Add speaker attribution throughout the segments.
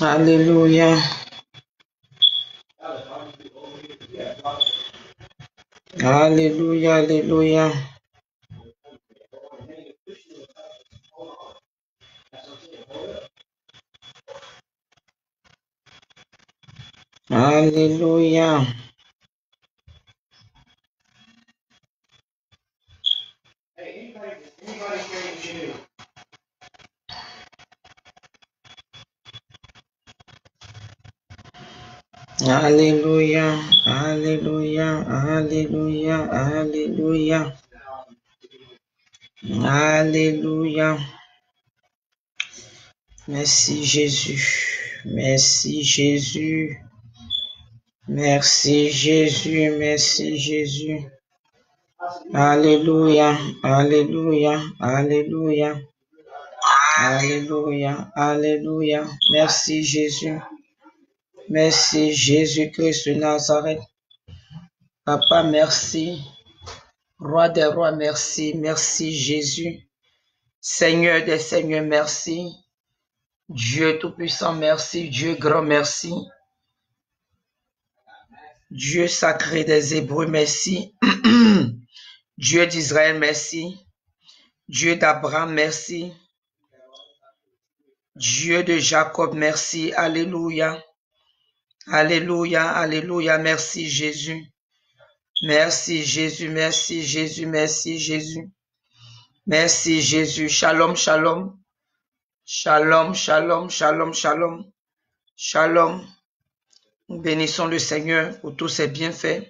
Speaker 1: Alléluia. Alléluia, alléluia. Alléluia. Alléluia, alléluia, alléluia, alléluia. Alléluia. Merci Jésus. Merci Jésus. Merci Jésus. Merci Jésus. Alléluia. Alléluia. Alléluia. Alléluia. Alléluia. Merci Jésus. Merci Jésus-Christ de Nazareth. Papa, merci. Roi des rois, merci. Merci Jésus. Seigneur des seigneurs, merci. Dieu tout-puissant, merci. Dieu grand, merci. Dieu sacré des Hébreux, merci. Dieu d'Israël, merci. Dieu d'Abraham, merci. Dieu de Jacob, merci. Alléluia. Alléluia, alléluia. Merci Jésus. Merci Jésus, merci Jésus, merci Jésus. Merci Jésus. Shalom, shalom. Shalom, shalom, shalom, shalom. Shalom. Nous bénissons le Seigneur pour tous ses bienfaits.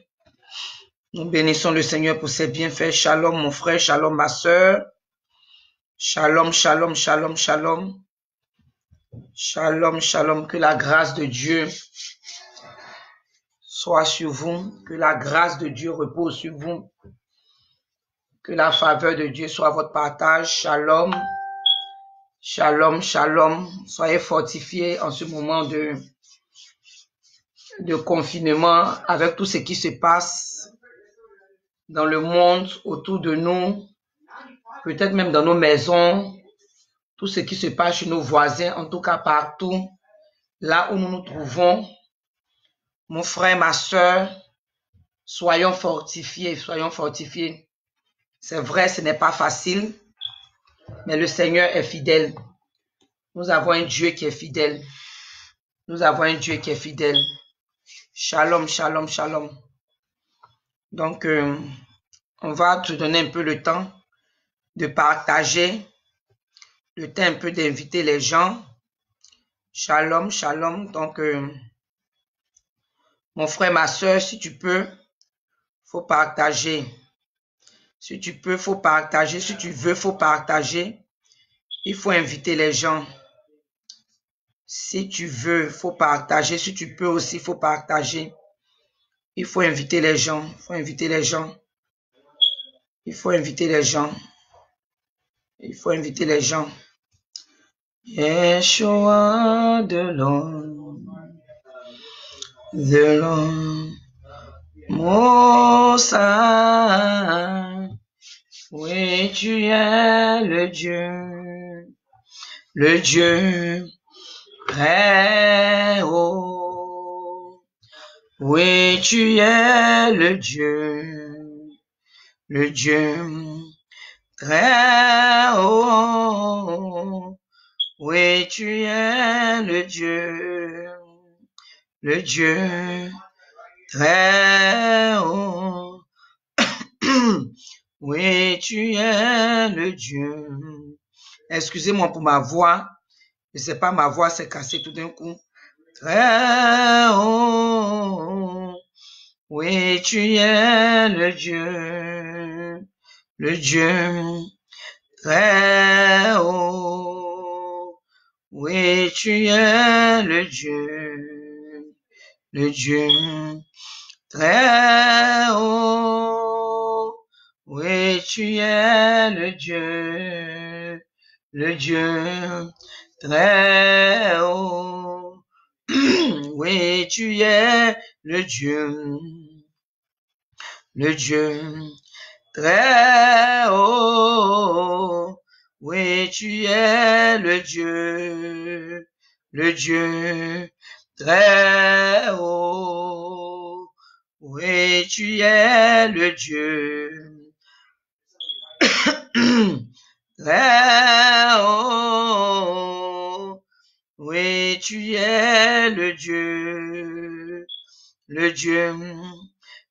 Speaker 1: Nous bénissons le Seigneur pour ses bienfaits. Shalom mon frère, shalom ma soeur. Shalom, shalom, shalom, shalom. Shalom, shalom. Que la grâce de Dieu soit sur vous. Que la grâce de Dieu repose sur vous. Que la faveur de Dieu soit votre partage. Shalom. Shalom, shalom. Soyez fortifiés en ce moment de confinement avec tout ce qui se passe dans le monde autour de nous, peut-être même dans nos maisons, tout ce qui se passe chez nos voisins, en tout cas partout, là où nous nous trouvons. Mon frère, ma soeur, soyons fortifiés, soyons fortifiés. C'est vrai, ce n'est pas facile, mais le Seigneur est fidèle. Nous avons un Dieu qui est fidèle. Nous avons un Dieu qui est fidèle. Shalom, shalom, shalom. Donc, on va te donner un peu le temps de partager, le temps un peu d'inviter les gens. Shalom, shalom. Donc, mon frère, ma soeur, si tu peux, faut partager. Si tu peux, faut partager. Si tu veux, faut partager. Il faut inviter les gens. Si tu veux, faut partager. Si tu peux aussi, faut partager. Il faut inviter les gens. Il faut inviter les gens. Il faut inviter les gens. Il faut inviter les gens. Yeshua de l'homme. De l'homme. Mosa, oui, tu es le Dieu très haut. Oui, tu es le Dieu très haut. Oui, tu es le Dieu très haut. Oui, tu es le Dieu. Excusez-moi pour ma voix. Je sais pas, ma voix s'est cassée tout d'un coup. Très haut. Oui, tu es le Dieu très haut. Oui, tu es le Dieu très haut. Oui, tu es le Dieu très haut. Oui, tu es le Dieu très haut. Oui, tu es le Dieu très haut. Oui, tu es le Dieu très haut. Oui, tu es le Dieu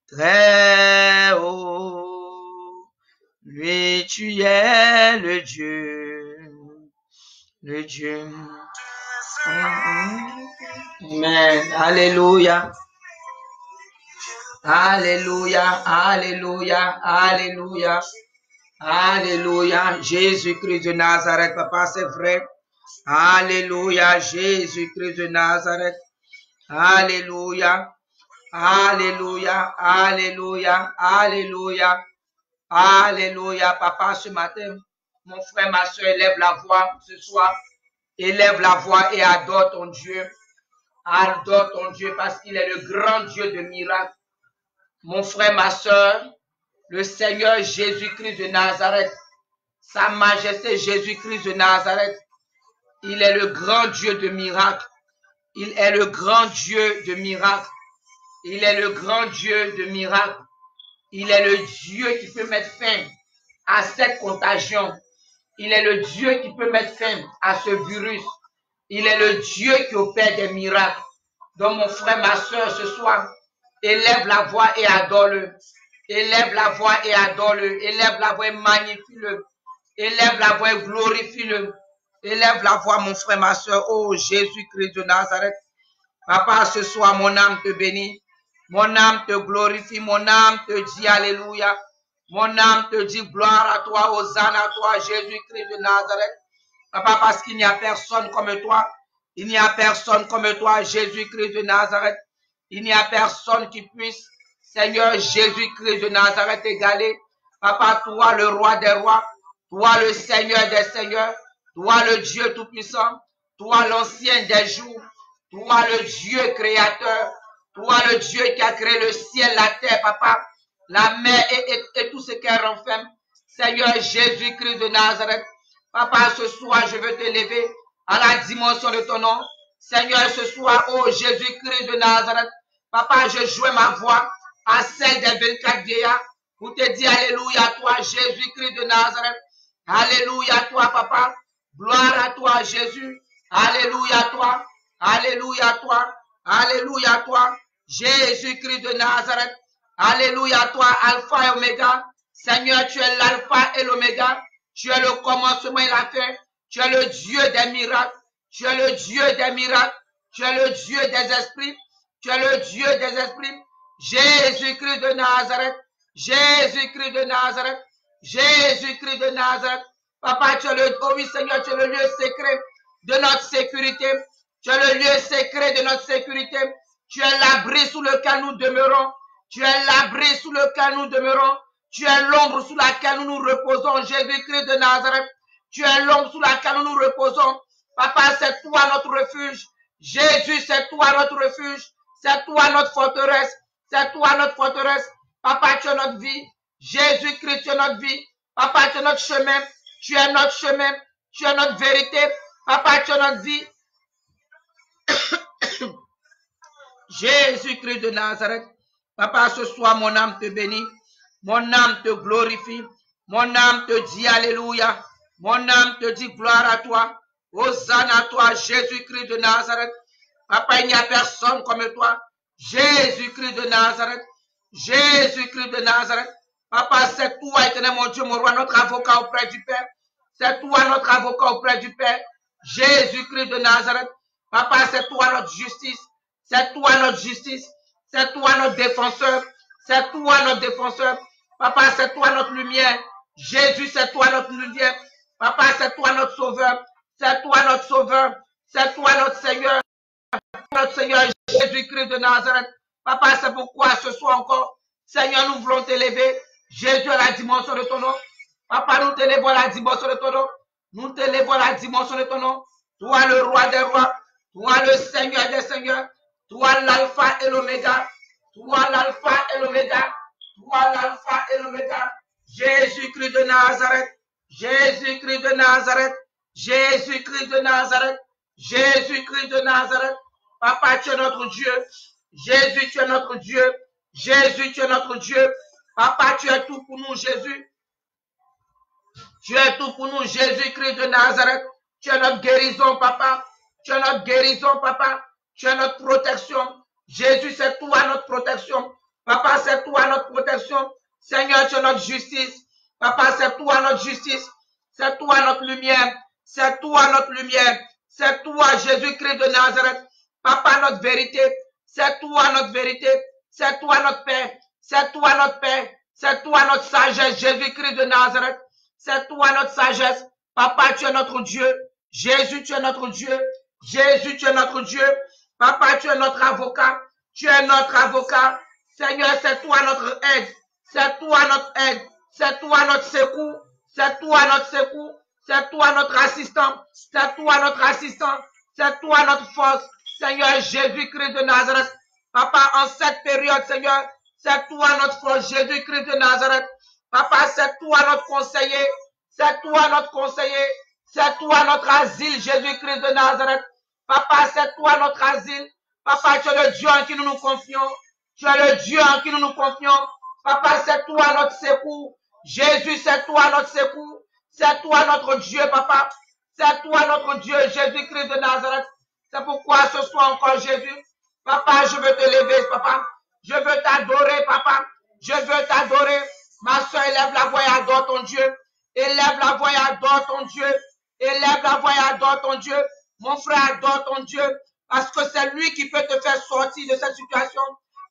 Speaker 1: très haut. Lui, tu es le Dieu. Amen. Alléluia. Alléluia. Alléluia. Alléluia. Alléluia. Jésus-Christ de Nazareth, papa, c'est vrai. Alléluia. Jésus-Christ de Nazareth. Alléluia. Alléluia. Alléluia. Alléluia. Alléluia. Papa, ce matin, mon frère, ma soeur, élève la voix ce soir. Élève la voix et adore ton Dieu. Adore ton Dieu parce qu'il est le grand Dieu de miracles. Mon frère, ma soeur, le Seigneur Jésus-Christ de Nazareth, Sa Majesté Jésus-Christ de Nazareth, il est le grand Dieu de miracles. Il est le grand Dieu de miracles. Il est le grand Dieu de miracles. Il est le Dieu qui peut mettre fin à cette contagion. Il est le Dieu qui peut mettre fin à ce virus. Il est le Dieu qui opère des miracles. Donc mon frère, ma soeur, ce soir, élève la voix et adore-le. Élève la voix et adore-le. Élève la voix et magnifie-le. Élève la voix et glorifie-le. Élève la voix, mon frère, ma soeur. Oh Jésus-Christ de Nazareth. Papa, ce soir, mon âme te bénit. Mon âme te glorifie. Mon âme te dit Alléluia. Mon âme te dit gloire à toi, Hosanna à toi, Jésus-Christ de Nazareth. Papa, parce qu'il n'y a personne comme toi. Il n'y a personne comme toi, Jésus-Christ de Nazareth. Il n'y a personne qui puisse, Seigneur Jésus-Christ de Nazareth, égaler. Papa, toi, le roi des rois. Toi, le Seigneur des seigneurs. Toi, le Dieu tout-puissant. Toi, l'ancien des jours. Toi, le Dieu créateur. Toi, le Dieu qui a créé le ciel, la terre, papa. La mer et tout ce qu'elle renferme. Seigneur Jésus-Christ de Nazareth. Papa, ce soir, je veux t'élever à la dimension de ton nom. Seigneur, ce soir, oh Jésus-Christ de Nazareth. Papa, je joins ma voix à celle des 24 vieillards pour te dire Alléluia à toi, Jésus-Christ de Nazareth. Alléluia à toi, papa. Gloire à toi, Jésus. Alléluia à toi. Alléluia à toi. Alléluia à toi, Jésus-Christ de Nazareth. Alléluia à toi, Alpha et Oméga. Seigneur, tu es l'Alpha et l'Oméga. Tu es le commencement et la fin. Tu es le Dieu des miracles. Tu es le Dieu des miracles. Tu es le Dieu des esprits. Tu es le Dieu des esprits. Jésus-Christ de Nazareth. Jésus-Christ de Nazareth. Jésus-Christ de Nazareth. Papa, tu es le, oh oui Seigneur, tu es le lieu secret de notre sécurité. Tu es le lieu secret de notre sécurité. Tu es l'abri sous lequel nous demeurons. Tu es l'abri sous lequel nous demeurons. Tu es l'ombre sous laquelle nous nous reposons, Jésus-Christ de Nazareth. Tu es l'ombre sous laquelle nous nous reposons. Papa, c'est toi notre refuge. Jésus, c'est toi notre refuge. C'est toi notre forteresse. C'est toi notre forteresse. Papa, tu es notre vie. Jésus-Christ, tu es notre vie. Papa, tu es notre chemin. Tu es notre chemin. Tu es notre vérité. Papa, tu es notre vie. Jésus-Christ de Nazareth. Papa, ce soir, mon âme te bénit. Mon âme te glorifie. Mon âme te dit Alléluia. Mon âme te dit gloire à toi. Hosanna à toi, Jésus-Christ de Nazareth. Papa, il n'y a personne comme toi. Jésus-Christ de Nazareth. Jésus-Christ de Nazareth. Papa, c'est toi, éternel mon Dieu, mon roi, notre avocat auprès du Père. C'est toi, notre avocat auprès du Père. Jésus-Christ de Nazareth. Papa, c'est toi, notre justice. C'est toi, notre justice. C'est toi, notre défenseur. C'est toi, notre défenseur. Papa, c'est toi, notre lumière. Jésus, c'est toi, notre lumière. Papa, c'est toi, notre sauveur. C'est toi, notre sauveur. C'est toi, notre Seigneur. Notre Seigneur Jésus-Christ de Nazareth. Papa, c'est pourquoi ce soir encore, Seigneur, nous voulons t'élever. Jésus à la dimension de ton nom. Papa, nous t'élèvons la dimension de ton nom. Nous t'élèvons la dimension de ton nom. Toi le roi des rois. Toi le Seigneur des seigneurs. Toi l'alpha et l'oméga. Toi l'alpha et l'oméga. Toi l'alpha et l'oméga. Jésus-Christ de Nazareth. Jésus-Christ de Nazareth. Jésus-Christ de Nazareth. Jésus-Christ de Nazareth. Papa, tu es notre Dieu. Jésus, tu es notre Dieu. Jésus, tu es notre Dieu. Papa, tu es tout pour nous, Jésus. Tu es tout pour nous, Jésus-Christ de Nazareth. Tu es notre guérison, papa. Tu es notre guérison, papa. Tu es notre protection. Jésus, c'est toi notre protection. Papa, c'est toi notre protection. Seigneur, tu es notre justice. Papa, c'est toi notre justice. C'est toi notre lumière. C'est toi notre lumière. C'est toi, Jésus-Christ de Nazareth. Papa, notre vérité. C'est toi notre vérité. C'est toi notre paix. C'est toi notre paix. C'est toi notre sagesse, Jésus-Christ de Nazareth. C'est toi notre sagesse. Papa, tu es notre Dieu. Jésus, tu es notre Dieu. Jésus, tu es notre Dieu. Papa, tu es notre avocat. Tu es notre avocat. Seigneur, c'est toi notre aide. C'est toi notre aide. C'est toi notre secours. C'est toi notre secours. C'est toi notre assistant. C'est toi notre assistant. C'est toi notre force. Seigneur Jésus-Christ de Nazareth. Papa, en cette période, Seigneur, c'est toi notre force, Jésus-Christ de Nazareth. Papa, c'est toi notre conseiller. C'est toi notre conseiller. C'est toi notre asile, Jésus-Christ de Nazareth. Papa, c'est toi notre asile. Papa, tu es le Dieu en qui nous nous confions. Tu es le Dieu en qui nous nous confions. Papa, c'est toi notre secours. Jésus, c'est toi notre secours. C'est toi notre Dieu, papa. C'est toi notre Dieu, Jésus-Christ de Nazareth. C'est pourquoi ce soir encore, Jésus, papa, je veux te lever, papa. Je veux t'adorer, papa. Je veux t'adorer. Ma soeur, élève la voix et adore ton Dieu. Élève la voix et adore ton Dieu. Élève la voix et adore ton Dieu. Mon frère, adore ton Dieu. Parce que c'est lui qui peut te faire sortir de cette situation.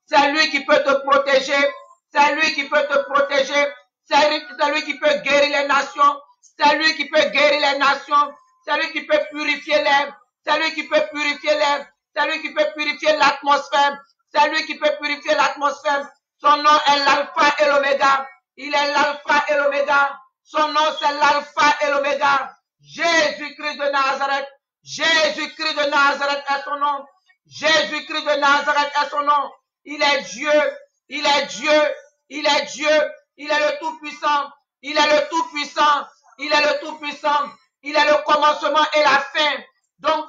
Speaker 1: C'est lui qui peut te protéger. C'est lui qui peut te protéger. C'est lui qui peut guérir les nations. C'est lui qui peut guérir les nations. C'est lui qui peut purifier l'air. C'est lui qui peut purifier l'air. C'est lui qui peut purifier l'atmosphère. C'est lui qui peut purifier l'atmosphère. Son nom est l'alpha et l'oméga. Il est l'alpha et l'oméga. Son nom c'est l'alpha et l'oméga. Jésus-Christ de Nazareth. Jésus-Christ de Nazareth est son nom. Jésus-Christ de Nazareth est son nom. Il est Dieu. Il est Dieu. Il est Dieu. Il est le Tout-Puissant. Il est le Tout-Puissant. Il est le Tout-Puissant. Il est le commencement et la fin. Donc,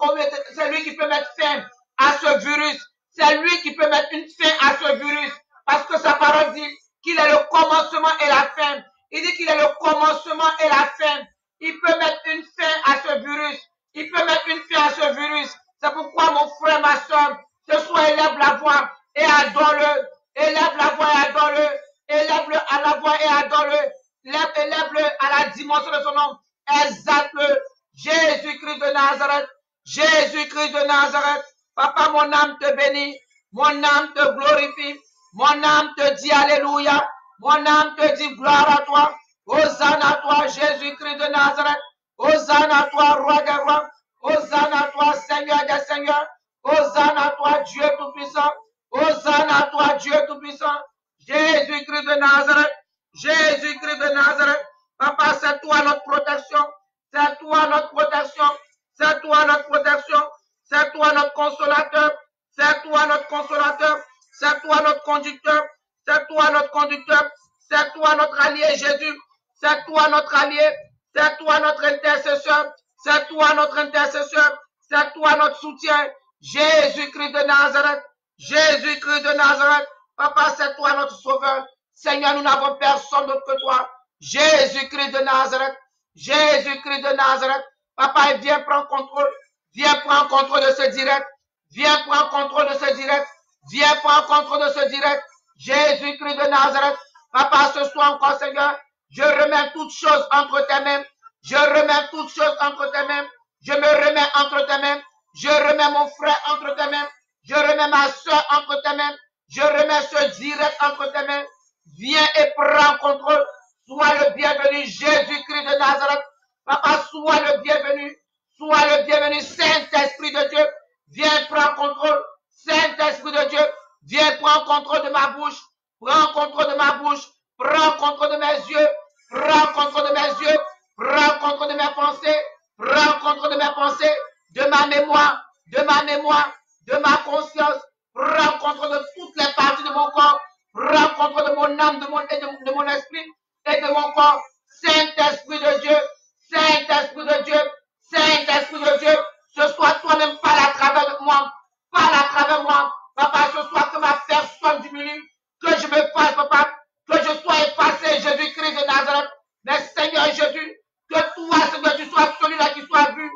Speaker 1: c'est lui qui peut mettre fin à ce virus. C'est lui qui peut mettre une fin à ce virus. Parce que sa parole dit qu'il est le commencement et la fin. Il dit qu'il est le commencement et la fin. Il peut mettre une fin à ce virus. Il peut mettre une fin à ce virus. C'est pourquoi mon frère, ma soeur, ce soir élève la voix et adore-le. Élève la voix et adore-le. Élève-le à la voix et adore-le. Élève-le à la dimension de son nom. Exalte-le. Jésus-Christ de Nazareth. Jésus-Christ de Nazareth. Papa, mon âme te bénit. Mon âme te glorifie. Mon âme te dit Alléluia. Mon âme te dit gloire à toi. Hosanna à toi, Jésus-Christ de Nazareth. Hosanna à toi, roi des rois. Hosanna à toi, Seigneur des seigneurs. Hosanna à toi, Dieu tout-puissant. Hosanna à toi, Dieu tout-puissant. Jésus-Christ de Nazareth. Jésus-Christ de Nazareth. Papa, c'est toi notre protection. C'est toi notre protection. C'est toi notre protection. C'est toi notre consolateur. C'est toi notre consolateur. C'est toi notre conducteur. C'est toi notre conducteur. C'est toi notre allié, Jésus. C'est toi notre allié. C'est toi notre intercesseur. C'est toi notre intercesseur. C'est toi notre soutien. Jésus-Christ de Nazareth. Jésus-Christ de Nazareth. Papa, c'est toi notre sauveur. Seigneur, nous n'avons personne d'autre que toi. Jésus-Christ de Nazareth. Jésus-Christ de Nazareth. Papa, viens prendre contrôle. Viens prendre contrôle de ce direct. Viens prendre contrôle de ce direct. Viens prendre contrôle de ce direct. Jésus-Christ de Nazareth. Papa, ce soir encore, Seigneur, je remets toutes choses entre tes mains. Je remets toutes choses entre tes mains. Je me remets entre tes mains. Je remets mon frère entre tes mains. Je remets ma soeur entre tes mains. Je remets ce direct entre tes mains. Viens et prends contrôle. Sois le bienvenu, Jésus-Christ de Nazareth. Papa, sois le bienvenu. Sois le bienvenu, Saint-Esprit de Dieu. Viens prendre contrôle. Saint-Esprit de Dieu, viens prendre contrôle de ma bouche. Prends contrôle de ma bouche. Prends contrôle de mes yeux. Prends contrôle de mes yeux. Prends contrôle de mes pensées. Prends contrôle de mes pensées. De ma mémoire. De ma mémoire. De ma conscience. Prends contrôle de toutes les parties de mon corps. Prends contrôle de mon âme, de mon esprit et de mon corps. Saint-Esprit de Dieu. Saint-Esprit de Dieu. Saint-Esprit de Dieu. Ce soit toi-même parle à travers moi. Parle à travers moi. Papa, ce soit que ma personne diminue. Que je me fasse, papa. Que je sois effacé, Jésus-Christ de Nazareth. Mais Seigneur Jésus, que toi, Seigneur, tu sois celui-là qui soit vu.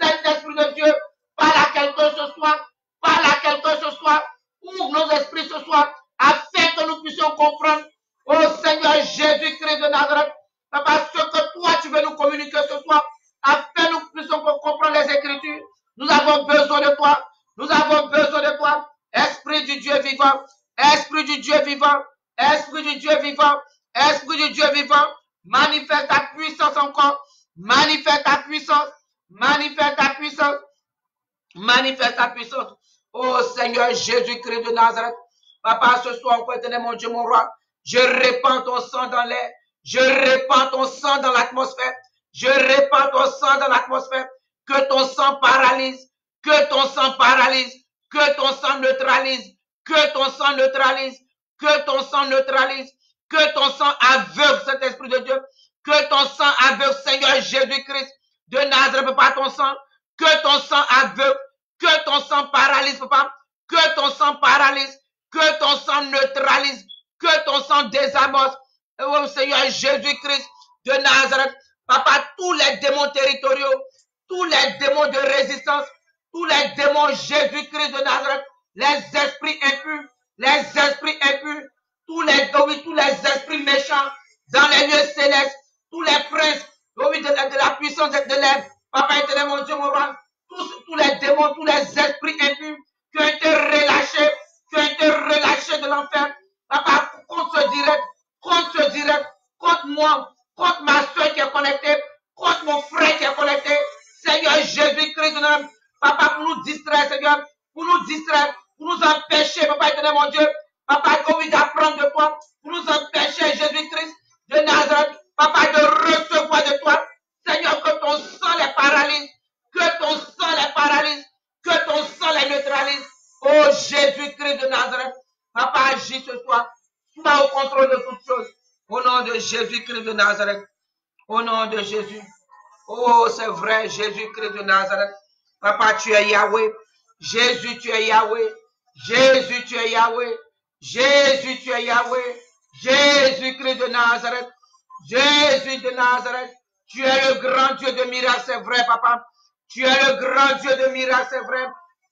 Speaker 1: Saint-Esprit de Dieu, parle à quelqu'un ce soir. Parle à quelqu'un ce soir. Ouvre nos esprits ce soir. Afin que nous puissions comprendre. Oh Seigneur Jésus-Christ de Nazareth. Papa, ce que toi, tu veux nous communiquer ce soir. Afin que nous puissions comprendre les Écritures. Nous avons besoin de toi. Nous avons besoin de toi. Esprit du Dieu vivant. Esprit du Dieu vivant. Esprit du Dieu vivant. Esprit du Dieu vivant. Manifeste ta puissance encore. Manifeste ta puissance. Manifeste ta puissance. Manifeste ta puissance. Oh Seigneur Jésus-Christ de Nazareth. Papa, ce soir encore, éternel mon Dieu, mon roi. Je répands ton sang dans l'air. Je répands ton sang dans l'atmosphère. Je répands ton sang dans l'atmosphère. Que ton sang paralyse. Que ton sang paralyse. Que ton sang neutralise. Que ton sang neutralise. Que ton sang neutralise. Que ton sang aveugle cet esprit de Dieu. Que ton sang aveugle, Seigneur Jésus-Christ de Nazareth, papa, ton sang. Que ton sang aveugle. Que ton sang paralyse, papa. Que ton sang paralyse. Que ton sang neutralise. Que ton sang désamorce. Oh Seigneur Jésus-Christ de Nazareth. Papa, tous les démons territoriaux, tous les démons de résistance, tous les démons Jésus-Christ de Nazareth, les esprits impurs, tous les esprits méchants dans les lieux célestes, tous les princes, de la puissance de l'air, Papa éternel, mon Dieu, mon roi, tous les démons, tous les esprits impurs qui ont été relâchés de l'enfer, Papa, contre ce direct, contre moi, contre ma soeur qui est connectée, contre mon frère qui est connecté, Seigneur Jésus-Christ, Papa, pour nous distraire, Seigneur, pour nous empêcher, Papa éternel, mon Dieu, Papa, qu'on puisse apprendre de toi, pour nous empêcher, Jésus-Christ de Nazareth, Papa, de recevoir de toi, Seigneur, que ton sang les paralyse, que ton sang les paralyse, que ton sang les neutralise. Oh Jésus-Christ de Nazareth, Papa, agis ce soir, sois au contrôle de toutes choses. Au nom de Jésus-Christ de Nazareth, au nom de Jésus. Oh, c'est vrai, Jésus-Christ de Nazareth. Papa, tu es Yahweh. Jésus, tu es Yahweh. Jésus, tu es Yahweh. Jésus, tu es Yahweh. Jésus-Christ de Nazareth. Jésus de Nazareth. Tu es le grand Dieu de miracles, c'est vrai, Papa. Tu es le grand Dieu de miracles, c'est vrai.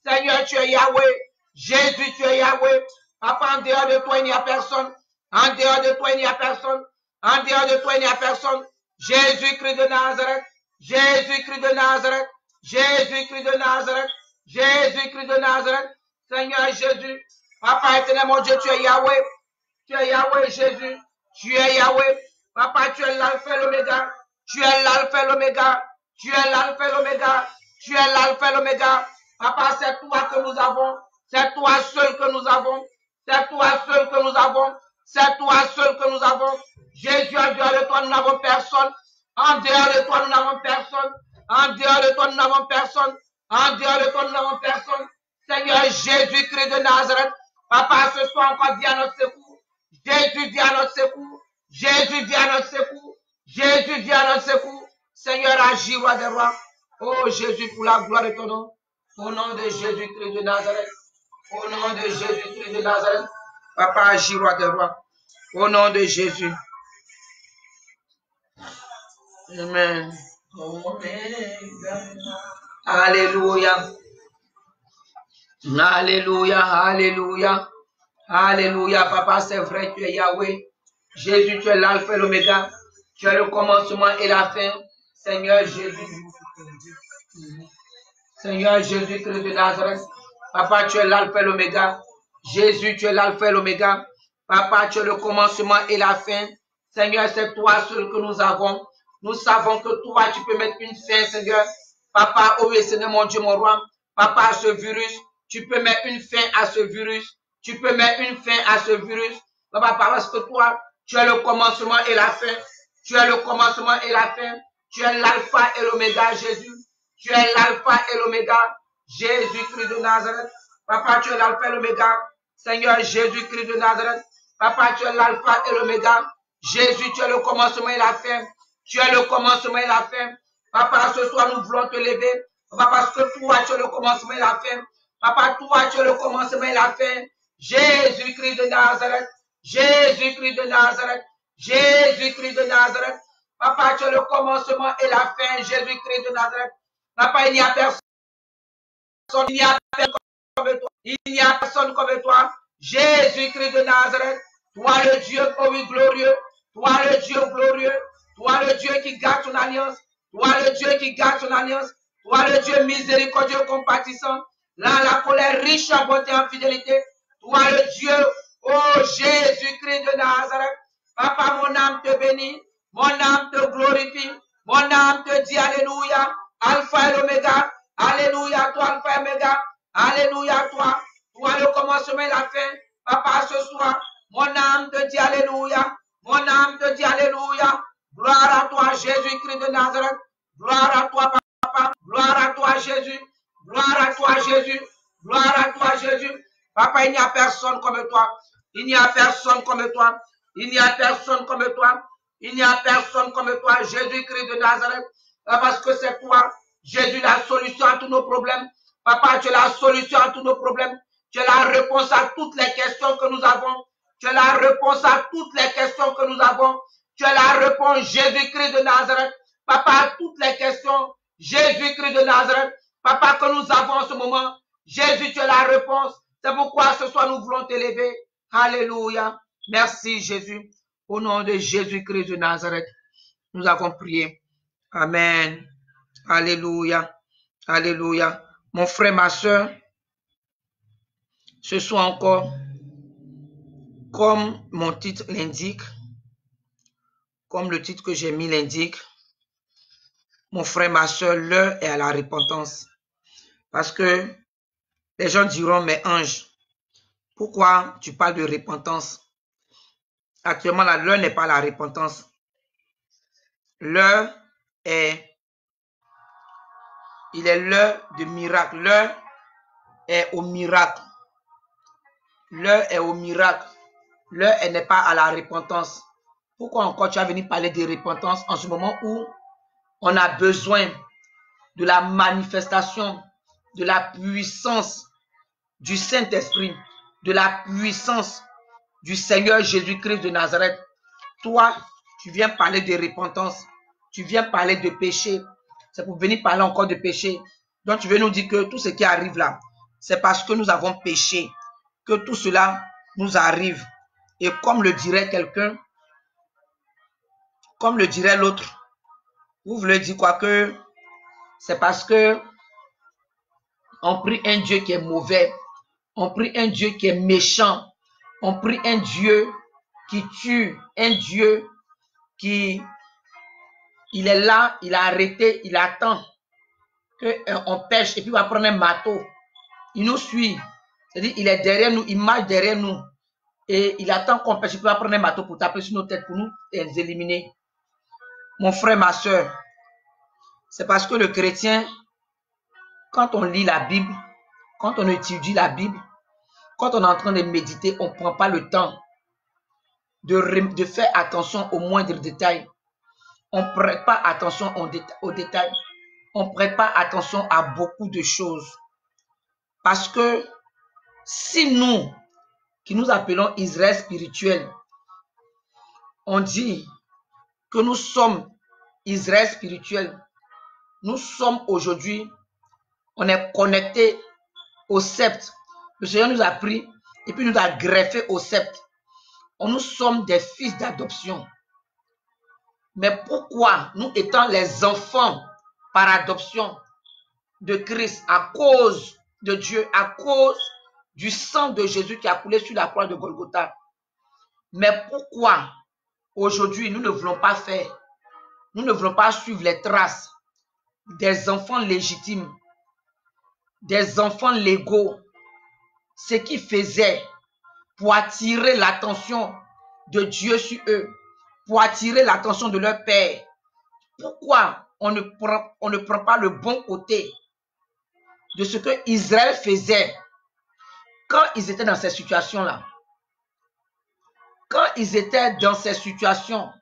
Speaker 1: Seigneur, tu es Yahweh. Jésus, tu es Yahweh. Papa, en dehors de toi, il n'y a personne. En dehors de toi, il n'y a personne. En dehors de toi, il n'y a personne. Jésus-Christ de Nazareth. Jésus-Christ de Nazareth. Jésus-Christ de Nazareth. Jésus-Christ de Nazareth. Seigneur Jésus. Papa éternel, mon Dieu, tu es Yahweh. Tu es Yahweh, Jésus. Tu es Yahweh. Papa, tu es l'alpha et l'oméga. Tu es l'alpha et l'oméga. Tu es l'alpha et l'oméga. Tu es l'alpha et l'oméga. Papa, c'est toi que nous avons. C'est toi seul que nous avons. C'est toi seul que nous avons. C'est toi seul que nous avons. Jésus, en dehors de toi, nous n'avons personne. En dehors de toi, nous n'avons personne. En dehors de toi, nous n'avons personne. En dehors de toi, nous n'avons personne. Seigneur Jésus-Christ de Nazareth. Papa, ce soir encore, viens à notre secours. Jésus, viens à notre secours. Jésus, viens à notre secours. Jésus, viens à notre secours. Seigneur, agis, roi des rois. Oh Jésus, pour la gloire de ton nom. Au nom de Jésus-Christ de Nazareth. Au nom de Jésus-Christ de Nazareth. Papa, agis, roi des rois. Au nom de Jésus. Amen. Alléluia. Alléluia. Alléluia. Alléluia. Papa, c'est vrai, tu es Yahweh. Jésus, tu es l'alpha et l'oméga. Tu es le commencement et la fin. Seigneur Jésus. Seigneur Jésus-Christ de Nazareth. Papa, tu es l'alpha et l'oméga. Jésus, tu es l'alpha et l'oméga. Papa, tu es le commencement et la fin. Seigneur, c'est toi seul que nous avons. Nous savons que toi, tu peux mettre une fin, Seigneur. Papa, oh oui, Seigneur, mon Dieu, mon roi. Papa, à ce virus, tu peux mettre une fin à ce virus. Tu peux mettre une fin à ce virus. Papa, parce que toi, Tu es le commencement et la fin. Tu es le commencement et la fin. Tu es l'alpha et l'oméga, Jésus. Tu es l'alpha et l'oméga, Jésus-Christ de Nazareth. Papa, tu es l'alpha et l'oméga. Seigneur Jésus-Christ de Nazareth. Papa, tu es l'alpha et l'oméga. Jésus, tu es le commencement et la fin. Tu es le commencement et la fin. Papa, ce soir, nous voulons te lever. Papa, parce que toi, tu es le commencement et la fin. Papa, toi, tu es le commencement et la fin. Jésus-Christ de Nazareth. Jésus-Christ de Nazareth. Jésus-Christ de Nazareth. Papa, tu es le commencement et la fin. Jésus-Christ de Nazareth. Papa, il n'y a personne. Il n'y a personne comme toi. Il n'y a personne comme toi. Jésus-Christ de Nazareth. Toi, le Dieu, oh oui, glorieux. Toi, le Dieu glorieux. Toi, le Dieu qui garde ton alliance. Toi, le Dieu qui garde ton alliance. Toi, le Dieu miséricordieux, compatissant. Là, la colère riche en bonté et en fidélité. Toi, le Dieu, oh Jésus-Christ de Nazareth. Papa, mon âme te bénit. Mon âme te glorifie. Mon âme te dit Alléluia. Alpha et l'Oméga. Alléluia, toi, Alpha et Oméga. Alléluia, toi. Toi, le commencement et la fin. Papa, ce soir, mon âme te dit Alléluia. Mon âme te dit Alléluia. Gloire à toi, Jésus-Christ de Nazareth. Gloire à toi, Papa. Gloire à toi, Jésus. Gloire à toi, Jésus. Gloire à toi, Jésus. Papa, il n'y a personne comme toi. Il n'y a personne comme toi. Il n'y a personne comme toi. Il n'y a personne comme toi, Jésus-Christ de Nazareth. Parce que c'est toi, Jésus, la solution à tous nos problèmes. Papa, tu es la solution à tous nos problèmes. Tu es la réponse à toutes les questions que nous avons. Tu es la réponse à toutes les questions que nous avons. Tu es la réponse, Jésus-Christ de Nazareth. Papa, à toutes les questions, Jésus-Christ de Nazareth. Papa, que nous avons en ce moment. Jésus, tu es la réponse. C'est pourquoi ce soir nous voulons t'élever. Alléluia. Merci, Jésus. Au nom de Jésus-Christ de Nazareth, nous avons prié. Amen. Alléluia. Alléluia. Mon frère, ma soeur, ce soir encore, comme mon titre l'indique, comme le titre que j'ai mis l'indique, mon frère, ma soeur, l'heure est à la repentance. Parce que les gens diront, mais Ange, pourquoi tu parles de repentance? Actuellement, l'heure n'est pas la repentance. L'heure est, il est l'heure de miracle. L'heure est au miracle. L'heure est au miracle. L'heure n'est pas à la repentance. Pourquoi encore tu vas venir parler de repentance en ce moment où on a besoin de la manifestation, de la puissance du Saint-Esprit, de la puissance du Seigneur Jésus-Christ de Nazareth. Toi, tu viens parler de repentance, tu viens parler de péché. C'est pour venir parler encore de péché. Donc tu veux nous dire que tout ce qui arrive là, c'est parce que nous avons péché, que tout cela nous arrive. Et comme le dirait quelqu'un, comme le dirait l'autre, vous voulez dire quoi? Que c'est parce que on prie un Dieu qui est mauvais, on prie un Dieu qui est méchant, on prie un Dieu qui tue, un Dieu qui, il est là, il a arrêté, il attend qu'on pêche et puis il va prendre un marteau. Il nous suit, c'est-à-dire il est derrière nous, il marche derrière nous et il attend qu'on pêche et puis il va prendre un marteau pour taper sur nos têtes, pour nous éliminer. Mon frère, ma soeur, c'est parce que le chrétien, quand on lit la Bible, quand on étudie la Bible, quand on est en train de méditer, on ne prend pas le temps de faire attention aux moindres détails. On ne prête pas attention aux détails. On ne prête pas attention à beaucoup de choses. Parce que si nous, qui nous appelons Israël spirituel, on dit que nous sommes Israël spirituel, nous sommes aujourd'hui, on est connecté au sceptre. Le Seigneur nous a pris et puis nous a greffé au sceptre. Nous sommes des fils d'adoption. Mais pourquoi, nous étant les enfants par adoption de Christ, à cause de Dieu, à cause du sang de Jésus qui a coulé sur la croix de Golgotha, mais pourquoi aujourd'hui nous ne voulons pas faire, nous ne voulons pas suivre les traces des enfants légitimes, des enfants légaux, ce qui faisait pour attirer l'attention de Dieu sur eux pour attirer l'attention de leur père. Pourquoi on ne prend pas le bon côté de ce que Israël faisait quand ils étaient dans ces situations-là? Quand ils étaient dans ces situations,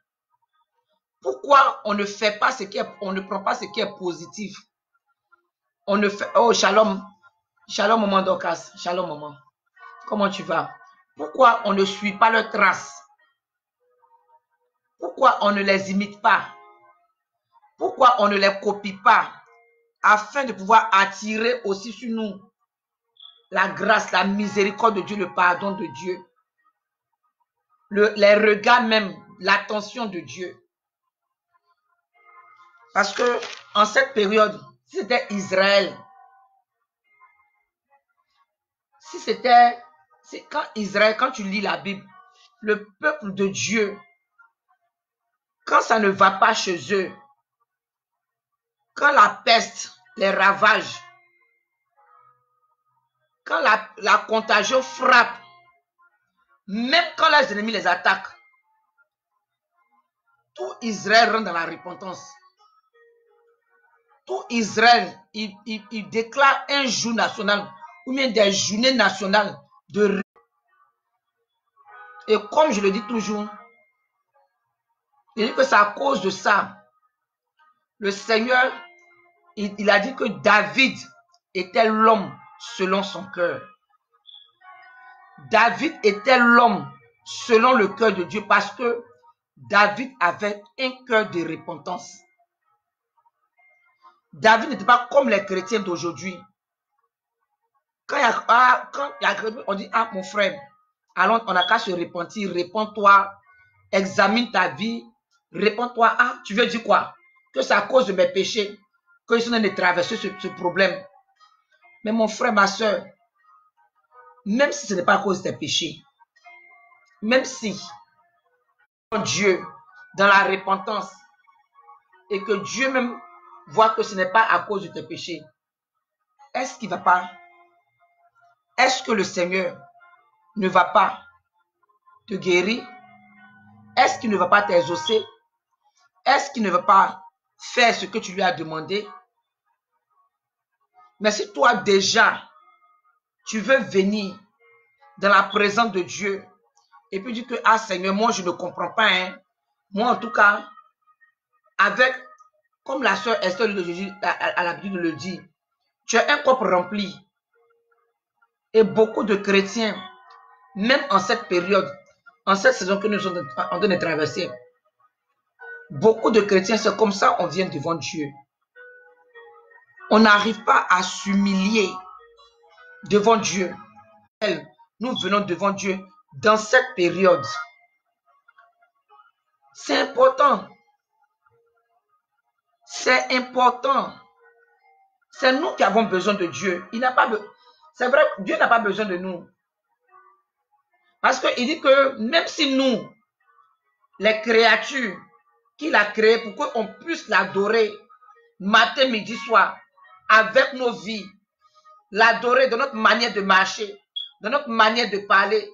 Speaker 1: pourquoi on ne fait pas ce qui est, on ne prend pas ce qui est positif? On ne fait, oh shalom, shalom maman Dorcas, shalom maman, comment tu vas? Pourquoi on ne suit pas leurs traces? Pourquoi on ne les imite pas? Pourquoi on ne les copie pas? Afin de pouvoir attirer aussi sur nous la grâce, la miséricorde de Dieu, le pardon de Dieu, les regards même, l'attention de Dieu. Parce que en cette période, si c'était Israël, quand Israël, quand tu lis la Bible, le peuple de Dieu, quand ça ne va pas chez eux, quand la peste les ravage, quand la contagion frappe, même quand les ennemis les attaquent, tout Israël rentre dans la repentance. Tout Israël, il déclare un jour national ou bien des journées nationales de. Et comme je le dis toujours, il dit que c'est à cause de ça. Le Seigneur, il a dit que David était l'homme selon son cœur. David était l'homme selon le cœur de Dieu parce que David avait un cœur de repentance. David n'était pas comme les chrétiens d'aujourd'hui. Quand on dit, ah mon frère, alors on n'a qu'à se repentir, réponds-toi, examine ta vie, réponds-toi, ah tu veux dire quoi? Que c'est à cause de mes péchés que je suis en train de traverser ce problème. Mais mon frère, ma soeur, même si ce n'est pas à cause de tes péchés, même si Dieu, dans la repentance, et que Dieu même voit que ce n'est pas à cause de tes péchés, est-ce qu'il ne va pas? Est-ce que le Seigneur ne va pas te guérir? Est-ce qu'il ne va pas t'exaucer? Est-ce qu'il ne va pas faire ce que tu lui as demandé? Mais si toi déjà, tu veux venir dans la présence de Dieu et puis dire que, ah Seigneur, moi je ne comprends pas, hein. Moi en tout cas, avec, comme la sœur Esther de Jésus à l'habitude de le dire, tu as un corps rempli. Et beaucoup de chrétiens, même en cette période, en cette saison que nous sommes en train de traverser, beaucoup de chrétiens, c'est comme ça on vient devant Dieu. On n'arrive pas à s'humilier devant Dieu. Nous venons devant Dieu dans cette période. C'est important. C'est important. C'est nous qui avons besoin de Dieu. Il n'a pas C'est vrai, Dieu n'a pas besoin de nous. Parce qu'il dit que même si nous, les créatures qu'il a créées pour qu'on puisse l'adorer matin, midi, soir, avec nos vies, l'adorer dans notre manière de marcher, dans notre manière de parler,